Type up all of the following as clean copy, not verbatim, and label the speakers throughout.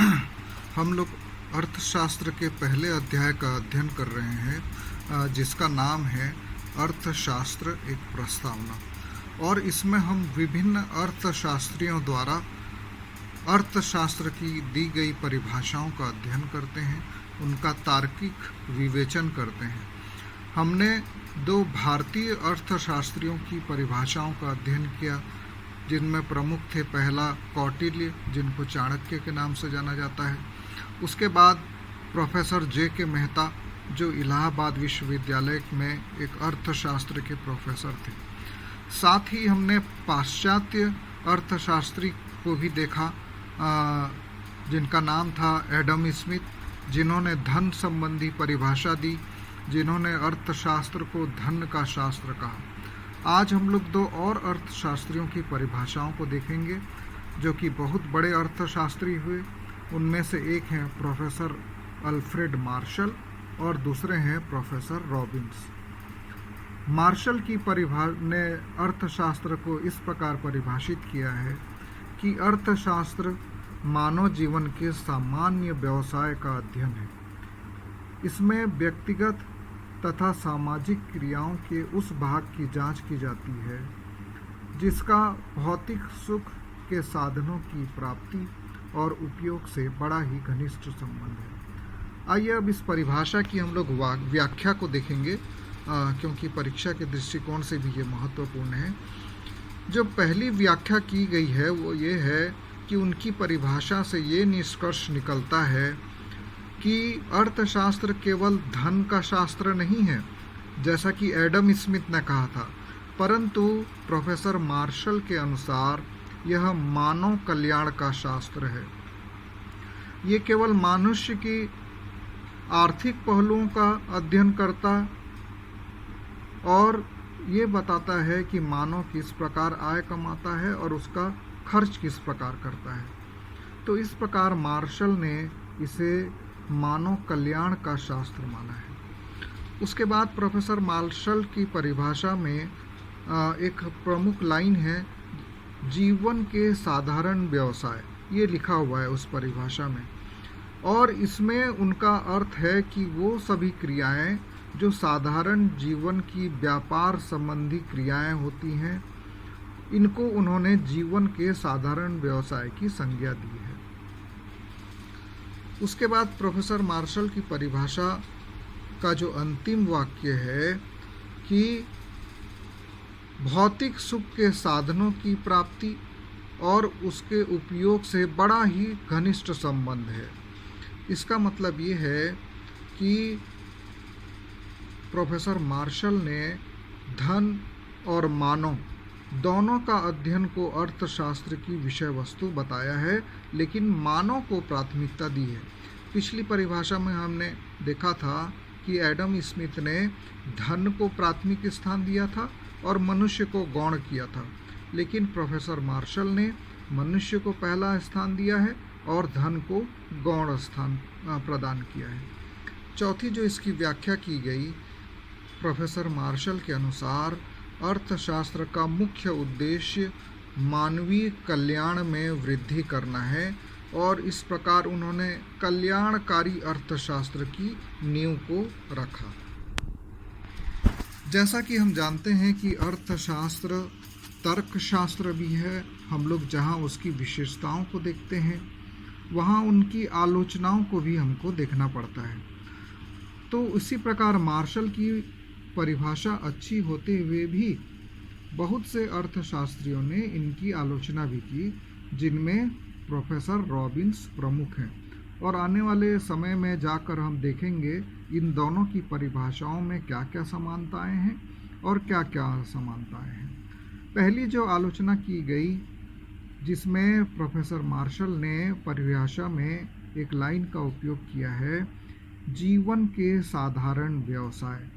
Speaker 1: हम लोग अर्थशास्त्र के पहले अध्याय का अध्ययन कर रहे हैं, जिसका नाम है अर्थशास्त्र एक प्रस्तावना। और इसमें हम विभिन्न अर्थशास्त्रियों द्वारा अर्थशास्त्र की दी गई परिभाषाओं का अध्ययन करते हैं, उनका तार्किक विवेचन करते हैं। हमने दो भारतीय अर्थशास्त्रियों की परिभाषाओं का अध्ययन किया, जिनमें प्रमुख थे पहला कौटिल्य, जिनको चाणक्य के नाम से जाना जाता है। उसके बाद प्रोफेसर जे.के. मेहता, जो इलाहाबाद विश्वविद्यालय में एक अर्थशास्त्र के प्रोफेसर थे। साथ ही हमने पाश्चात्य अर्थशास्त्री को भी देखा, जिनका नाम था एडम स्मिथ, जिन्होंने धन संबंधी परिभाषा दी, जिन्होंने अर्थशास्त्र को धन का शास्त्र कहा। आज हम लोग दो और अर्थशास्त्रियों की परिभाषाओं को देखेंगे, जो कि बहुत बड़े अर्थशास्त्री हुए। उनमें से एक हैं प्रोफेसर अल्फ्रेड मार्शल और दूसरे हैं प्रोफेसर रॉबिन्स। मार्शल की ने अर्थशास्त्र को इस प्रकार परिभाषित किया है कि अर्थशास्त्र मानव जीवन के सामान्य व्यवसाय का अध्ययन है। इसमें व्यक्तिगत तथा सामाजिक क्रियाओं के उस भाग की जांच की जाती है जिसका भौतिक सुख के साधनों की प्राप्ति और उपयोग से बड़ा ही घनिष्ठ संबंध है। आइए अब इस परिभाषा की हम लोग व्याख्या को देखेंगे, क्योंकि परीक्षा के दृष्टिकोण से भी ये महत्वपूर्ण है। जो पहली व्याख्या की गई है वो ये है कि उनकी परिभाषा से ये निष्कर्ष निकलता है कि अर्थशास्त्र केवल धन का शास्त्र नहीं है, जैसा कि एडम स्मिथ ने कहा था, परंतु प्रोफेसर मार्शल के अनुसार यह मानव कल्याण का शास्त्र है। ये केवल मनुष्य की आर्थिक पहलुओं का अध्ययन करता और ये बताता है कि मानव किस प्रकार आय कमाता है और उसका खर्च किस प्रकार करता है। तो इस प्रकार मार्शल ने इसे मानव कल्याण का शास्त्र माना है। उसके बाद प्रोफेसर मार्शल की परिभाषा में एक प्रमुख लाइन है, जीवन के साधारण व्यवसाय, ये लिखा हुआ है उस परिभाषा में। और इसमें उनका अर्थ है कि वो सभी क्रियाएं जो साधारण जीवन की व्यापार संबंधी क्रियाएं होती हैं, इनको उन्होंने जीवन के साधारण व्यवसाय की संज्ञा दी है। उसके बाद प्रोफेसर मार्शल की परिभाषा का जो अंतिम वाक्य है कि भौतिक सुख के साधनों की प्राप्ति और उसके उपयोग से बड़ा ही घनिष्ठ संबंध है। इसका मतलब ये है कि प्रोफेसर मार्शल ने धन और मानव दोनों का अध्ययन को अर्थशास्त्र की विषय वस्तु बताया है, लेकिन मानव को प्राथमिकता दी है। पिछली परिभाषा में हमने देखा था कि एडम स्मिथ ने धन को प्राथमिक स्थान दिया था और मनुष्य को गौण किया था, लेकिन प्रोफेसर मार्शल ने मनुष्य को पहला स्थान दिया है और धन को गौण स्थान प्रदान किया है। चौथी जो इसकी व्याख्या की गई, प्रोफेसर मार्शल के अनुसार अर्थशास्त्र का मुख्य उद्देश्य मानवीय कल्याण में वृद्धि करना है, और इस प्रकार उन्होंने कल्याणकारी अर्थशास्त्र की नींव को रखा। जैसा कि हम जानते हैं कि अर्थशास्त्र तर्कशास्त्र भी है। हम लोग जहाँ उसकी विशेषताओं को देखते हैं, वहाँ उनकी आलोचनाओं को भी हमको देखना पड़ता है। तो इसी प्रकार मार्शल की परिभाषा अच्छी होते हुए भी बहुत से अर्थशास्त्रियों ने इनकी आलोचना भी की, जिनमें प्रोफेसर रॉबिन्स प्रमुख हैं। और आने वाले समय में जाकर हम देखेंगे इन दोनों की परिभाषाओं में क्या क्या समानताएं हैं और क्या क्या असमानताएं हैं। पहली जो आलोचना की गई, जिसमें प्रोफेसर मार्शल ने परिभाषा में एक लाइन का उपयोग किया है, जीवन के साधारण व्यवसाय।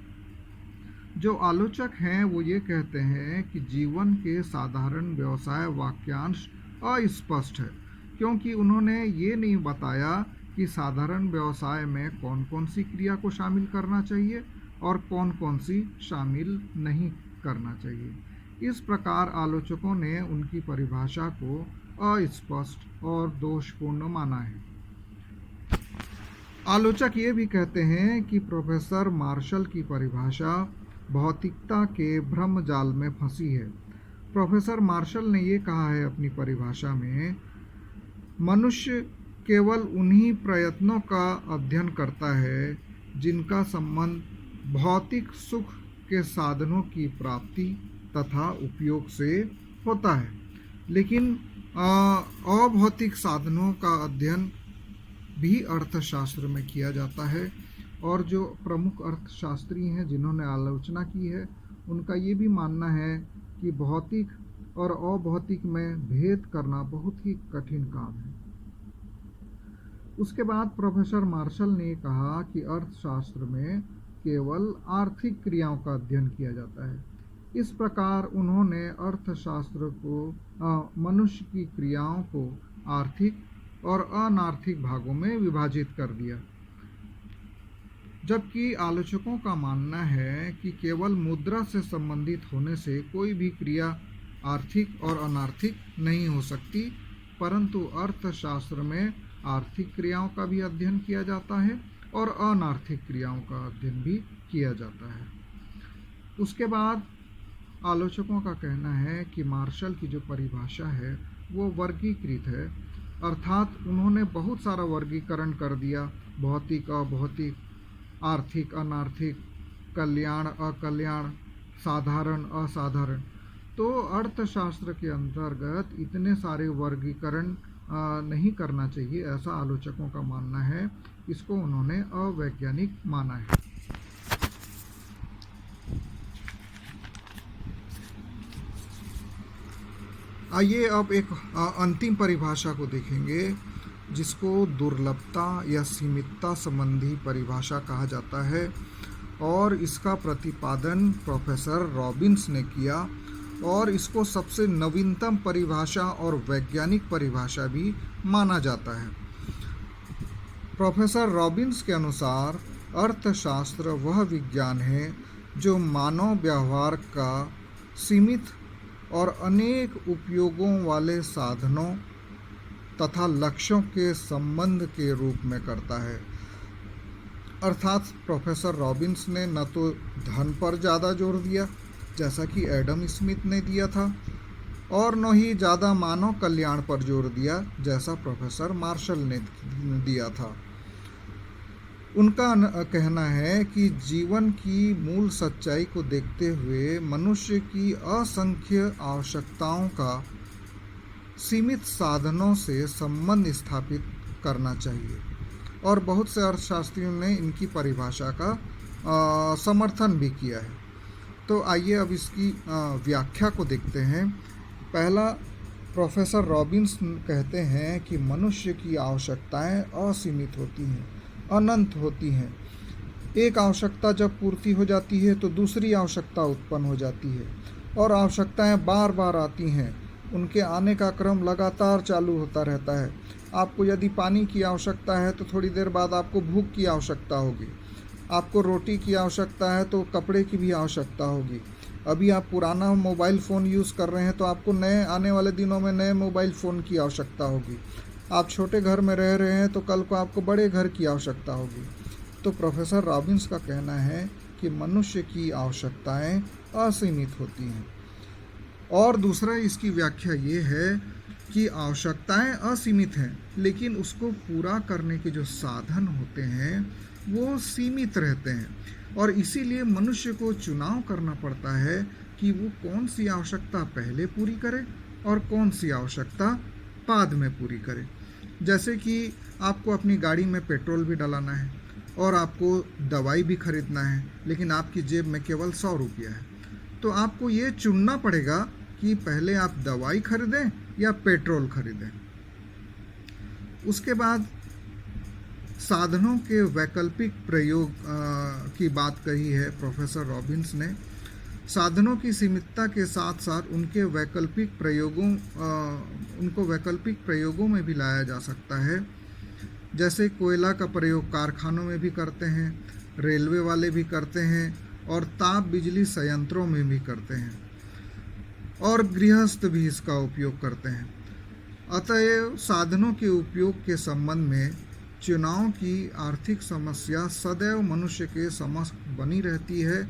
Speaker 1: जो आलोचक हैं वो ये कहते हैं कि जीवन के साधारण व्यवसाय वाक्यांश अस्पष्ट है, क्योंकि उन्होंने ये नहीं बताया कि साधारण व्यवसाय में कौन कौन सी क्रिया को शामिल करना चाहिए और कौन कौन सी शामिल नहीं करना चाहिए। इस प्रकार आलोचकों ने उनकी परिभाषा को अस्पष्ट और दोषपूर्ण माना है। आलोचक ये भी कहते हैं कि प्रोफेसर मार्शल की परिभाषा भौतिकता के भ्रम जाल में फंसी है। प्रोफेसर मार्शल ने ये कहा है अपनी परिभाषा में, मनुष्य केवल उन्हीं प्रयत्नों का अध्ययन करता है जिनका संबंध भौतिक सुख के साधनों की प्राप्ति तथा उपयोग से होता है, लेकिन अभौतिक साधनों का अध्ययन भी अर्थशास्त्र में किया जाता है। और जो प्रमुख अर्थशास्त्री हैं जिन्होंने आलोचना की है, उनका ये भी मानना है कि भौतिक और अभौतिक में भेद करना बहुत ही कठिन काम है। उसके बाद प्रोफेसर मार्शल ने कहा कि अर्थशास्त्र में केवल आर्थिक क्रियाओं का अध्ययन किया जाता है। इस प्रकार उन्होंने अर्थशास्त्र को मनुष्य की क्रियाओं को आर्थिक और अनार्थिक भागों में विभाजित कर दिया, जबकि आलोचकों का मानना है कि केवल मुद्रा से संबंधित होने से कोई भी क्रिया आर्थिक और अनार्थिक नहीं हो सकती, परंतु अर्थशास्त्र में आर्थिक क्रियाओं का भी अध्ययन किया जाता है और अनार्थिक क्रियाओं का अध्ययन भी किया जाता है। उसके बाद आलोचकों का कहना है कि मार्शल की जो परिभाषा है वो वर्गीकृत है, अर्थात उन्होंने बहुत सारा वर्गीकरण कर दिया, भौतिक अभौतिक, आर्थिक अनार्थिक, कल्याण अकल्याण, साधारण असाधारण। तो अर्थशास्त्र के अंतर्गत इतने सारे वर्गीकरण नहीं करना चाहिए, ऐसा आलोचकों का मानना है। इसको उन्होंने अवैज्ञानिक माना है। आइए अब एक अंतिम परिभाषा को देखेंगे, जिसको दुर्लभता या सीमितता संबंधी परिभाषा कहा जाता है, और इसका प्रतिपादन प्रोफेसर रॉबिन्स ने किया, और इसको सबसे नवीनतम परिभाषा और वैज्ञानिक परिभाषा भी माना जाता है। प्रोफेसर रॉबिन्स के अनुसार अर्थशास्त्र वह विज्ञान है जो मानव व्यवहार का सीमित और अनेक उपयोगों वाले साधनों तथा लक्ष्यों के संबंध के रूप में करता है। अर्थात प्रोफेसर रॉबिन्स ने न तो धन पर ज़्यादा जोर दिया जैसा कि एडम स्मिथ ने दिया था, और न ही ज़्यादा मानव कल्याण पर जोर दिया जैसा प्रोफेसर मार्शल ने दिया था। उनका कहना है कि जीवन की मूल सच्चाई को देखते हुए मनुष्य की असंख्य आवश्यकताओं का सीमित साधनों से संबंध स्थापित करना चाहिए, और बहुत से अर्थशास्त्रियों ने इनकी परिभाषा का समर्थन भी किया है। तो आइए अब इसकी व्याख्या को देखते हैं। पहला, प्रोफेसर रॉबिन्स कहते हैं कि मनुष्य की आवश्यकताएं असीमित होती हैं, अनंत होती हैं। एक आवश्यकता जब पूर्ति हो जाती है तो दूसरी आवश्यकता उत्पन्न हो जाती है, और आवश्यकताएं बार बार आती हैं, उनके आने का क्रम लगातार चालू होता रहता है। आपको यदि पानी की आवश्यकता है तो थोड़ी देर बाद आपको भूख की आवश्यकता होगी, आपको रोटी की आवश्यकता है तो कपड़े की भी आवश्यकता होगी। अभी आप पुराना मोबाइल फ़ोन यूज़ कर रहे हैं तो आपको नए आने वाले दिनों में नए मोबाइल फ़ोन की आवश्यकता होगी। आप छोटे घर में रह रहे हैं तो कल को आपको बड़े घर की आवश्यकता होगी। तो प्रोफेसर रॉबिन्स का कहना है कि मनुष्य की आवश्यकताएं असीमित होती हैं। और दूसरा, इसकी व्याख्या ये है कि आवश्यकताएं असीमित हैं, लेकिन उसको पूरा करने के जो साधन होते हैं वो सीमित रहते हैं, और इसीलिए मनुष्य को चुनाव करना पड़ता है कि वो कौन सी आवश्यकता पहले पूरी करे और कौन सी आवश्यकता बाद में पूरी करे। जैसे कि आपको अपनी गाड़ी में पेट्रोल भी डलाना है और आपको दवाई भी खरीदना है, लेकिन आपकी जेब में केवल 100 रुपया है, तो आपको ये चुनना पड़ेगा कि पहले आप दवाई खरीदें या पेट्रोल खरीदें। उसके बाद साधनों के वैकल्पिक प्रयोग की बात कही है प्रोफेसर रॉबिन्स ने। साधनों की सीमितता के साथ साथ उनको वैकल्पिक प्रयोगों में भी लाया जा सकता है। जैसे कोयला का प्रयोग कारखानों में भी करते हैं, रेलवे वाले भी करते हैं, और ताप बिजली संयंत्रों में भी करते हैं, और गृहस्थ भी इसका उपयोग करते हैं। अतएव साधनों के उपयोग के संबंध में चुनाव की आर्थिक समस्या सदैव मनुष्य के समक्ष बनी रहती है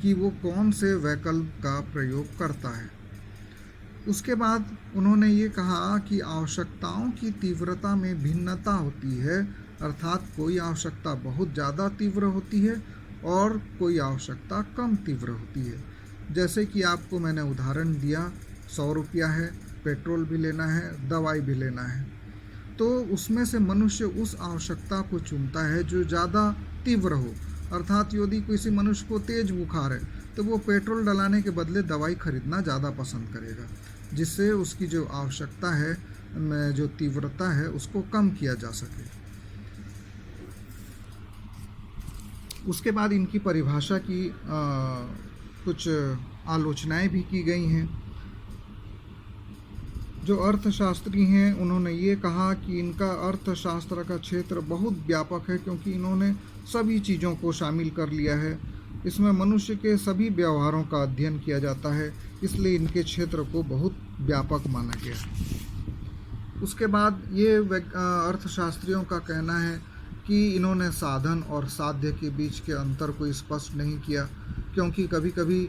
Speaker 1: कि वो कौन से वैकल्प का प्रयोग करता है। उसके बाद उन्होंने ये कहा कि आवश्यकताओं की तीव्रता में भिन्नता होती है, अर्थात कोई आवश्यकता बहुत ज़्यादा तीव्र होती है और कोई आवश्यकता कम तीव्र होती है। जैसे कि आपको मैंने उदाहरण दिया, 100 रुपया है, पेट्रोल भी लेना है, दवाई भी लेना है, तो उसमें से मनुष्य उस आवश्यकता को चुनता है जो ज़्यादा तीव्र हो। अर्थात यदि किसी मनुष्य को तेज बुखार है तो वो पेट्रोल डलाने के बदले दवाई खरीदना ज़्यादा पसंद करेगा, जिससे उसकी जो आवश्यकता है में जो तीव्रता है उसको कम किया जा सके। उसके बाद इनकी परिभाषा की कुछ आलोचनाएं भी की गई हैं। जो अर्थशास्त्री हैं उन्होंने ये कहा कि इनका अर्थशास्त्र का क्षेत्र बहुत व्यापक है, क्योंकि इन्होंने सभी चीज़ों को शामिल कर लिया है। इसमें मनुष्य के सभी व्यवहारों का अध्ययन किया जाता है, इसलिए इनके क्षेत्र को बहुत व्यापक माना गया है। उसके बाद ये अर्थशास्त्रियों का कहना है कि इन्होंने साधन और साध्य के बीच के अंतर को स्पष्ट नहीं किया, क्योंकि कभी कभी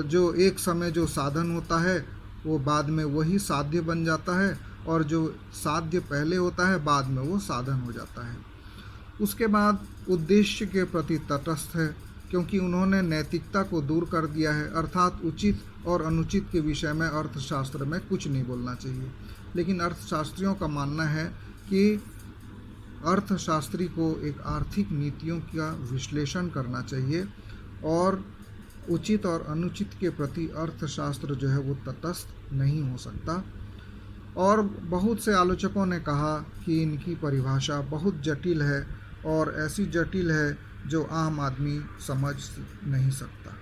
Speaker 1: जो एक समय जो साधन होता है वो बाद में वही साध्य बन जाता है, और जो साध्य पहले होता है बाद में वो साधन हो जाता है। उसके बाद उद्देश्य के प्रति तटस्थ है, क्योंकि उन्होंने नैतिकता को दूर कर दिया है, अर्थात उचित और अनुचित के विषय में अर्थशास्त्र में कुछ नहीं बोलना चाहिए। लेकिन अर्थशास्त्रियों का मानना है कि अर्थशास्त्री को एक आर्थिक नीतियों का विश्लेषण करना चाहिए, और उचित और अनुचित के प्रति अर्थशास्त्र जो है वो तटस्थ नहीं हो सकता। और बहुत से आलोचकों ने कहा कि इनकी परिभाषा बहुत जटिल है, और ऐसी जटिल है जो आम आदमी समझ नहीं सकता।